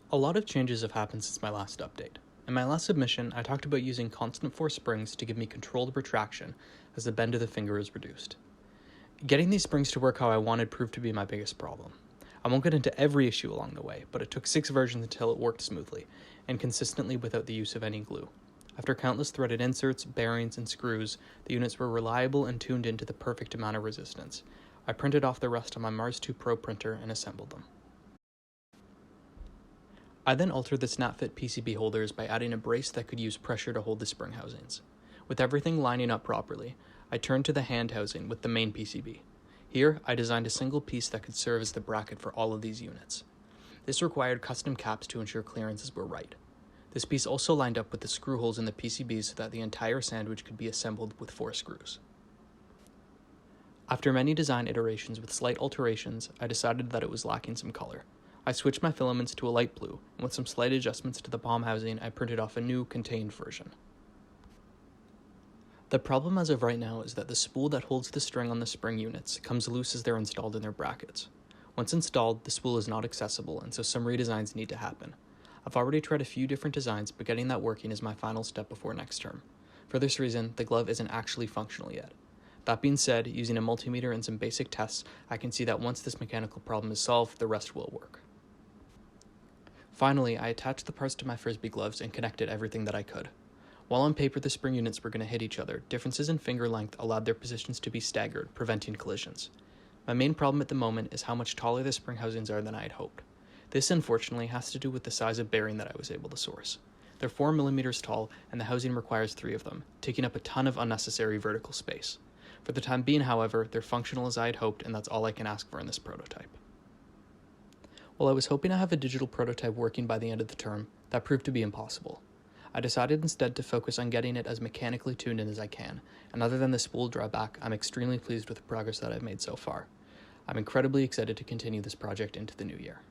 A lot of changes have happened since my last update. In my last submission, I talked about using constant force springs to give me controlled retraction as the bend of the finger is reduced. Getting these springs to work how I wanted proved to be my biggest problem. I won't get into every issue along the way, but it took 6 versions until it worked smoothly, and consistently without the use of any glue. After countless threaded inserts, bearings, and screws, the units were reliable and tuned into the perfect amount of resistance. I printed off the rest on my Mars 2 Pro printer and assembled them. I then altered the snap-fit PCB holders by adding a brace that could use pressure to hold the spring housings. With everything lining up properly, I turned to the hand housing with the main PCB. Here, I designed a single piece that could serve as the bracket for all of these units. This required custom caps to ensure clearances were right. This piece also lined up with the screw holes in the PCBs so that the entire sandwich could be assembled with 4 screws. After many design iterations with slight alterations, I decided that it was lacking some color. I switched my filaments to a light blue, and with some slight adjustments to the palm housing, I printed off a new, contained version. The problem as of right now is that the spool that holds the string on the spring units comes loose as they're installed in their brackets. Once installed, the spool is not accessible, and so some redesigns need to happen. I've already tried a few different designs, but getting that working is my final step before next term. For this reason, the glove isn't actually functional yet. That being said, using a multimeter and some basic tests, I can see that once this mechanical problem is solved, the rest will work. Finally, I attached the parts to my Frisbee gloves and connected everything that I could. While on paper the spring units were going to hit each other, differences in finger length allowed their positions to be staggered, preventing collisions. My main problem at the moment is how much taller the spring housings are than I had hoped. This, unfortunately, has to do with the size of bearing that I was able to source. They're 4 millimeters tall, and the housing requires 3 of them, taking up a ton of unnecessary vertical space. For the time being, however, they're functional as I had hoped, and that's all I can ask for in this prototype. While I was hoping to have a digital prototype working by the end of the term, that proved to be impossible. I decided instead to focus on getting it as mechanically tuned in as I can, and other than the spool drawback, I'm extremely pleased with the progress that I've made so far. I'm incredibly excited to continue this project into the new year.